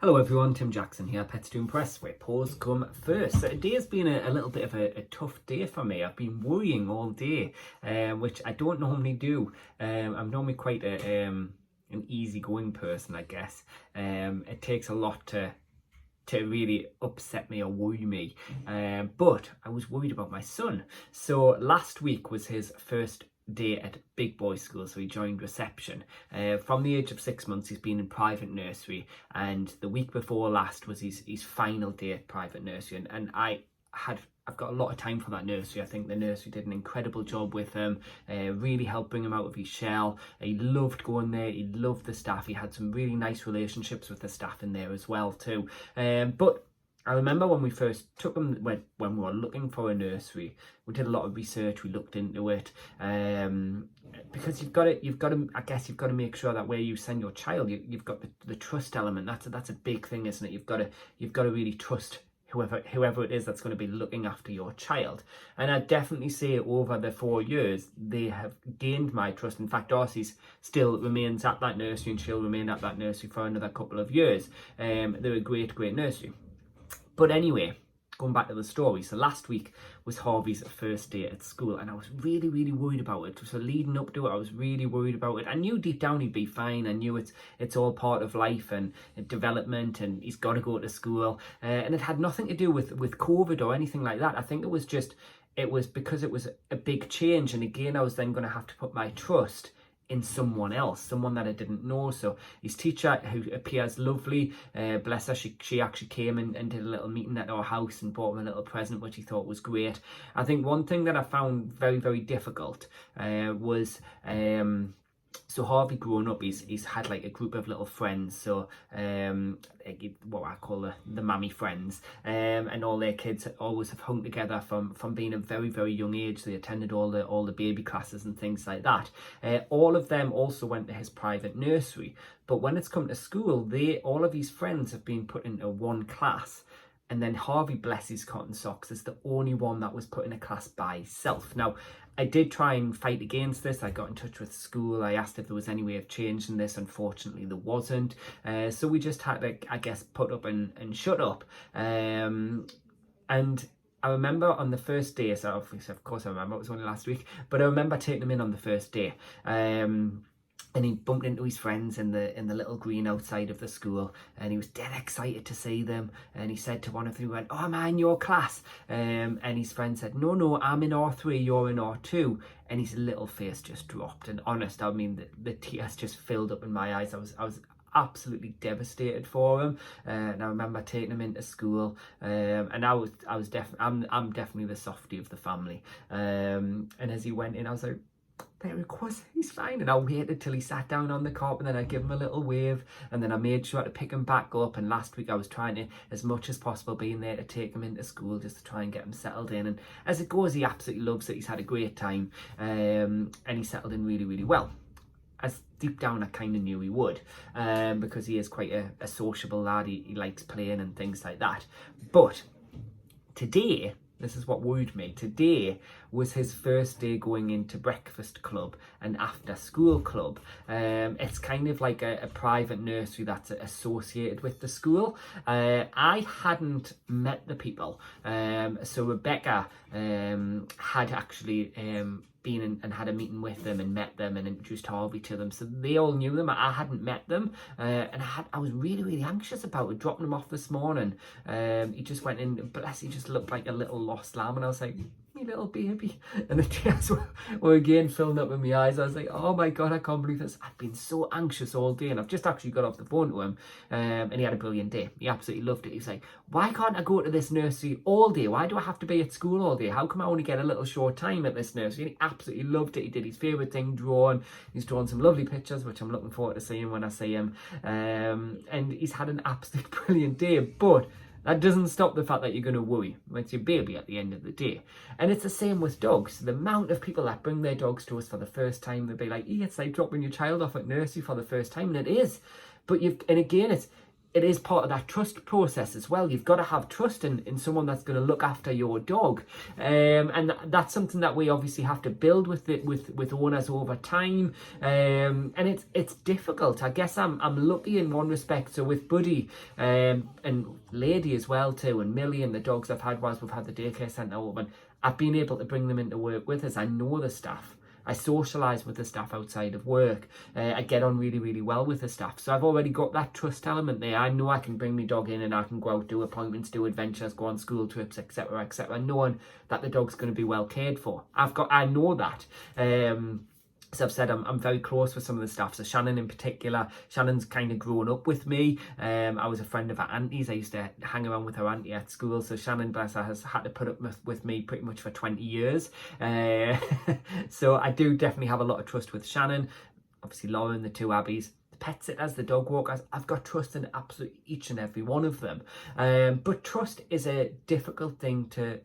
Hello everyone, Tim Jackson here, Pets to Impress, where paws come first. So today has been a little bit of a tough day for me. I've been worrying all day, which I don't normally do. I'm normally quite an easygoing person, I guess. It takes a lot to really upset me or worry me. But I was worried about my son. So last week was his first day at big boy school, so he joined reception. From the age of 6 months he's been in private nursery, and the week before last was his final day at private nursery, and I've got a lot of time for that nursery. I think the nursery did an incredible job with him, really helped bring him out of his shell. He loved going there, he loved the staff, he had some really nice relationships with the staff in there as well too. But I remember when we first took him, when we were looking for a nursery, we did a lot of research, we looked into it, because you've got to make sure that where you send your child, you've got the trust element. That's a big thing, isn't it? You've got to really trust whoever it is that's going to be looking after your child. And I definitely say over the 4 years, they have gained my trust. In fact, Darcy still remains at that nursery, and she'll remain at that nursery for another couple of years. They're a great nursery. But anyway, going back to the story, so last week was Harvey's first day at school, and I was really, really worried about it. So leading up to it, I was really worried about it. I knew deep down he'd be fine. I knew it's all part of life and development, and he's got to go to school. And it had nothing to do with COVID or anything like that. I think it was because it was a big change. And again, I was then going to have to put my trust in someone else, someone that I didn't know. So his teacher, who appears lovely, bless her, she actually came and did a little meeting at our house and bought him a little present, which he thought was great. I think one thing that I found very, very difficult was so Harvey growing up, he's had like a group of little friends, so what I call the mammy friends, and all their kids always have hung together from being a very, very young age. They attended all the baby classes and things like that. All of them also went to his private nursery, but when it's come to school, all of his friends have been put into one class. And then Harvey, bless his cotton socks, is the only one that was put in a class by himself. Now, I did try and fight against this. I got in touch with school. I asked if there was any way of changing this. Unfortunately, there wasn't. So we just had to, I guess, put up and shut up. And I remember on the first day, so of course I remember, it was only last week, but I remember taking him in on the first day. And he bumped into his friends in the little green outside of the school, and he was dead excited to see them. And he said to one of them, he went, "Oh, am I in your class?" And his friend said, No, I'm in R3, you're in R2. And his little face just dropped. And honest, I mean, the tears just filled up in my eyes. I was absolutely devastated for him, and I remember taking him into school, and I'm definitely the softie of the family. And as he went in, I was like, there he was, he's fine. And I waited till he sat down on the carpet, and then I give him a little wave, and then I made sure to pick him back up. And last week I was trying to, as much as possible, being there to take him into school, just to try and get him settled in. And as it goes, he absolutely loves it. He's had a great time, and he settled in really, really well, as deep down I kind of knew he would, because he is quite a sociable lad. He likes playing and things like that. But today, this is what worried me. Today was his first day going into breakfast club and after school club. It's kind of like a private nursery that's associated with the school. I hadn't met the people. So Rebecca had actually been in and had a meeting with them and met them and introduced Harvey to them, so they all knew them. I hadn't met them, and I was really, really anxious about it, dropping him off this morning. He just went in, bless, he just looked like a little lost lamb, and I was like, "Me little baby," and the tears were again filling up in my eyes. I was like, "Oh my God, I can't believe this." I've been so anxious all day, and I've just actually got off the phone to him, and he had a brilliant day. He absolutely loved it. He was like, "Why can't I go to this nursery all day? Why do I have to be at school all day? How come I only get a little short time at this nursery?" And he absolutely loved it. He did his favourite thing, drawing. He's drawn some lovely pictures, which I'm looking forward to seeing when I see him. And he's had an absolutely brilliant day. But that doesn't stop the fact that you're going to worry. It's your baby at the end of the day. And it's the same with dogs. The amount of people that bring their dogs to us for the first time, they'll be like, "It's like dropping your child off at nursery for the first time." And it is. But and again, it is part of that trust process as well. You've got to have trust in someone that's going to look after your dog, and that's something that we obviously have to build with owners over time, and it's difficult. I guess I'm lucky in one respect. So with Buddy and Lady as well too, and Millie and the dogs I've had whilst we've had the daycare centre open, I've been able to bring them into work with us. I know the staff. I socialise with the staff outside of work. I get on really, really well with the staff. So I've already got that trust element there. I know I can bring my dog in and I can go out, do appointments, do adventures, go on school trips, etc., etc., knowing that the dog's going to be well cared for. I know that. So I've said I'm very close with some of the staff. So Shannon in particular, Shannon's kind of grown up with me. I was a friend of her auntie's. I used to hang around with her auntie at school. So Shannon, bless her, has had to put up with me pretty much for 20 years. So I do definitely have a lot of trust with Shannon. Obviously Lauren, the two Abbeys, the pet sitters, the dog walkers, I've got trust in absolutely each and every one of them. But trust is a difficult thing to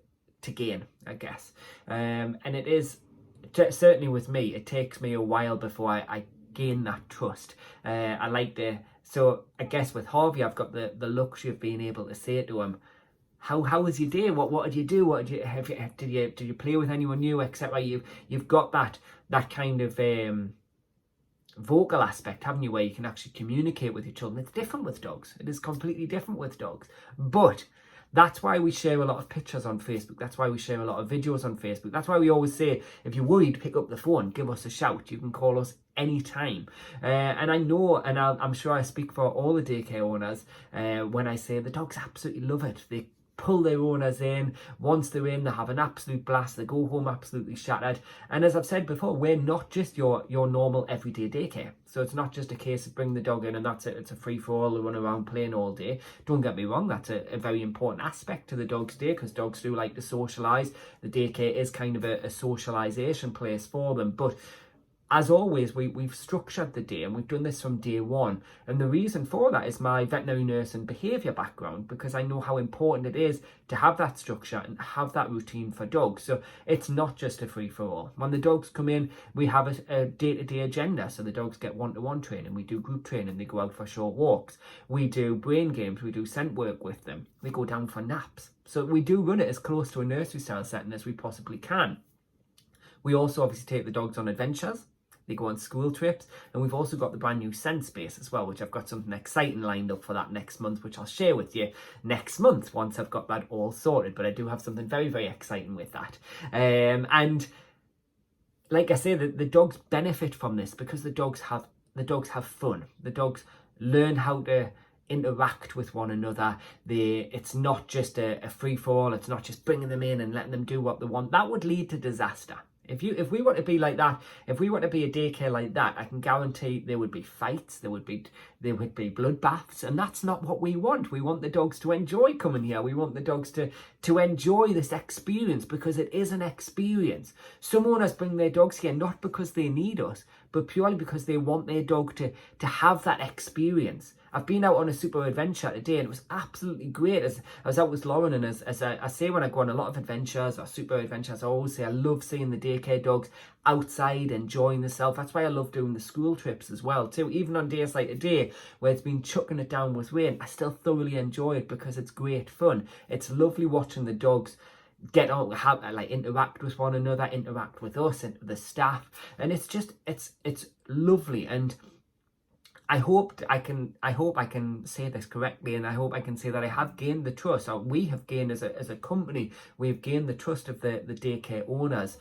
gain, I guess. And it is, certainly with me, it takes me a while before I gain that trust. I like to, so I guess with Harvey, I've got the luxury of being able to say to him, how was your day? What did you do? What did you play with anyone new, etc. You've got that kind of vocal aspect, haven't you, where you can actually communicate with your children. It's different with dogs. It is completely different with dogs. But that's why we share a lot of pictures on Facebook. That's why we share a lot of videos on Facebook. That's why we always say, if you're worried, pick up the phone, give us a shout. You can call us anytime. And I know, and I'm sure I speak for all the daycare owners when I say the dogs absolutely love it. They pull their owners in. Once they're in, they have an absolute blast. They go home absolutely shattered. And as I've said before, we're not just your normal everyday daycare. So it's not just a case of bring the dog in and that's it. It's a free-for-all, they run around playing all day. Don't get me wrong, that's a very important aspect to the dog's day, because dogs do like to socialise. The daycare is kind of a socialisation place for them. But as always, we've structured the day, and we've done this from day one. And the reason for that is my veterinary nurse and behaviour background, because I know how important it is to have that structure and have that routine for dogs. So it's not just a free-for-all. When the dogs come in, we have a day-to-day agenda. So the dogs get one-to-one training. We do group training. They go out for short walks. We do brain games. We do scent work with them. They go down for naps. So we do run it as close to a nursery-style setting as we possibly can. We also obviously take the dogs on adventures. They go on school trips, and we've also got the brand new scent space as well, which I've got something exciting lined up for that next month, which I'll share with you next month once I've got that all sorted. But I do have something very, very exciting with that. And like I say, the dogs benefit from this because the dogs have fun. The dogs learn how to interact with one another. It's not just a free-for-all. It's not just bringing them in and letting them do what they want. That would lead to disaster. If we were to be like that, if we were to be a daycare like that, I can guarantee there would be fights, there would be bloodbaths, and that's not what we want. We want the dogs to enjoy coming here. We want the dogs to enjoy this experience, because it is an experience. Some owners bring their dogs here not because they need us, but purely because they want their dog to have that experience. I've been out on a super adventure today, and it was absolutely great. As I was out with Lauren, and as I say when I go on a lot of adventures or super adventures, I always say I love seeing the daycare dogs outside enjoying themselves. That's why I love doing the school trips as well too. Even on days like today where it's been chucking it down with rain, I still thoroughly enjoy it because it's great fun. It's lovely watching the dogs get on, interact with one another, interact with us and the staff, and it's lovely. And I hope I can say this correctly, and I hope I can say that I have gained the trust, or we have gained as a company, we've gained the trust of the daycare owners,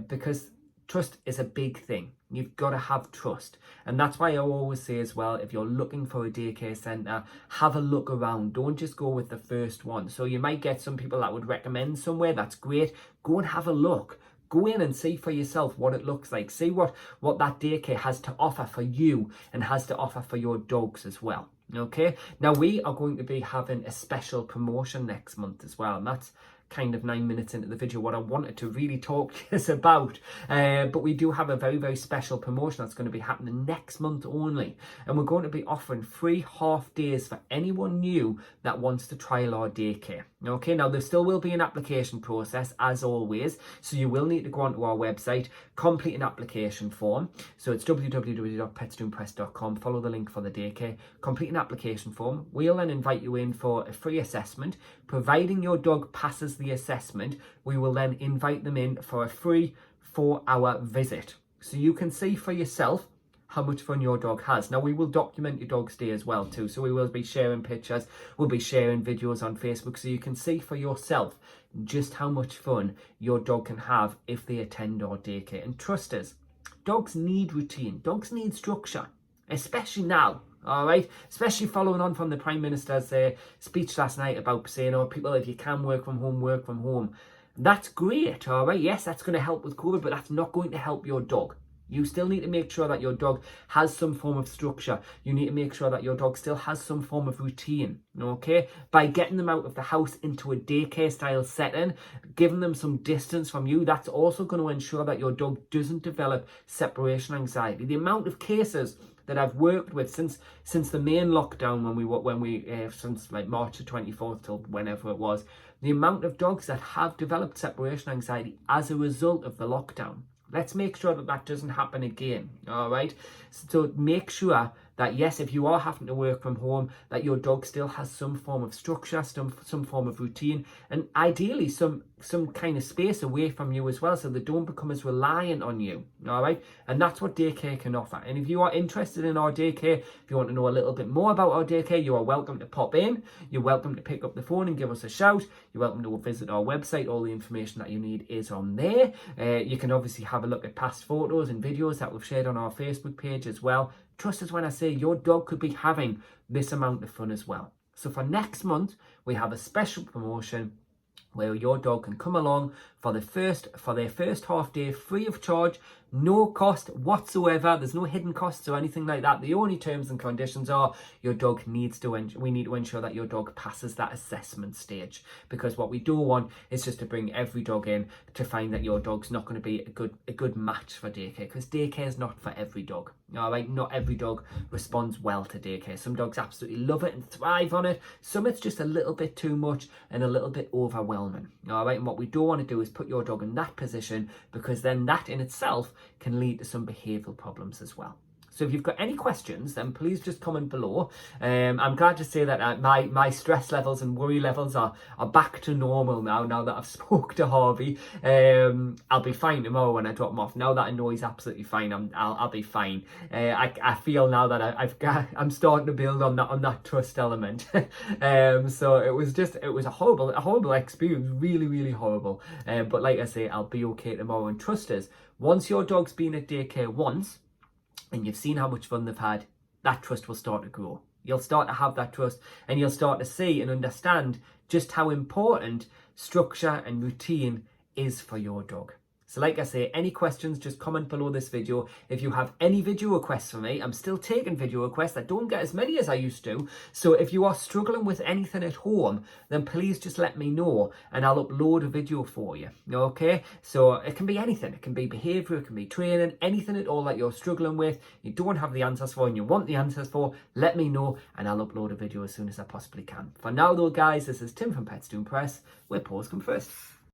because trust is a big thing. You've got to have trust. And that's why I always say as well, if you're looking for a daycare centre, have a look around. Don't just go with the first one. So you might get some people that would recommend somewhere. That's great. Go and have a look. Go in and see for yourself what it looks like. See what that daycare has to offer for you and has to offer for your dogs as well. Okay, now we are going to be having a special promotion next month as well, and that's kind of 9 minutes into the video what I wanted to really talk to us about. But we do have a very, very special promotion that's going to be happening next month only. And we're going to be offering free half days for anyone new that wants to trial our daycare. Okay, now there still will be an application process as always. So you will need to go onto our website, complete an application form. So it's www.petsdoingpress.com. Follow the link for the daycare. Complete an application form. We'll then invite you in for a free assessment. Providing your dog passes the assessment, we will then invite them in for a free 4-hour visit. So you can see for yourself how much fun your dog has. Now, we will document your dog's day as well too. So we will be sharing pictures, we'll be sharing videos on Facebook so you can see for yourself just how much fun your dog can have if they attend our daycare. And trust us, dogs need routine, dogs need structure, especially now. All right, especially following on from the Prime Minister's speech last night about saying, oh, people, if you can work from home, work from home. That's great, all right? Yes, that's going to help with COVID, but that's not going to help your dog. You still need to make sure that your dog has some form of structure. You need to make sure that your dog still has some form of routine, okay? By getting them out of the house into a daycare style setting, giving them some distance from you, that's also going to ensure that your dog doesn't develop separation anxiety. The amount of cases that I've worked with since the main lockdown when we since like March the 24th till whenever it was, the amount of dogs that have developed separation anxiety as a result of the lockdown. Let's make sure that that doesn't happen again, all right? So make sure that, yes, if you are having to work from home, that your dog still has some form of structure, some form of routine, and ideally some kind of space away from you as well, so they don't become as reliant on you, all right? And that's what daycare can offer. And if you are interested in our daycare, if you want to know a little bit more about our daycare, you are welcome to pop in. You're welcome to pick up the phone and give us a shout. You're welcome to visit our website. All the information that you need is on there. You can obviously have a look at past photos and videos that we've shared on our Facebook page as well. Trust us when I say your dog could be having this amount of fun as well. So for next month, we have a special promotion where your dog can come along for their first half day free of charge, no cost whatsoever. There's no hidden costs or anything like that. The only terms and conditions are we need to ensure that your dog passes that assessment stage, because what we don't want is just to bring every dog in to find that your dog's not going to be a good match for daycare, because daycare is not for every dog. All right, not every dog responds well to daycare. Some dogs absolutely love it and thrive on it. Some it's just a little bit too much and a little bit overwhelming. All right, and what we don't want to do is put your dog in that position, because then that in itself can lead to some behavioural problems as well. So if you've got any questions, then please just comment below. I'm glad to say that my stress levels and worry levels are back to normal now that I've spoke to Harvey. I'll be fine tomorrow when I drop him off. Now that I know he's absolutely fine, I'll be fine. I feel now that I'm starting to build on that trust element. So it was a horrible experience, really, really horrible. But like I say, I'll be okay tomorrow. And trust us, once your dog's been at daycare once, and you've seen how much fun they've had, that trust will start to grow. You'll start to have that trust, and you'll start to see and understand just how important structure and routine is for your dog. So like I say, any questions, just comment below this video. If you have any video requests for me, I'm still taking video requests. I don't get as many as I used to. So if you are struggling with anything at home, then please just let me know and I'll upload a video for you. Okay? So it can be anything. It can be behavior, it can be training, anything at all that you're struggling with, you don't have the answers for and you want the answers for, let me know and I'll upload a video as soon as I possibly can. For now though, guys, this is Tim from Pets Doing Press, where paws come first.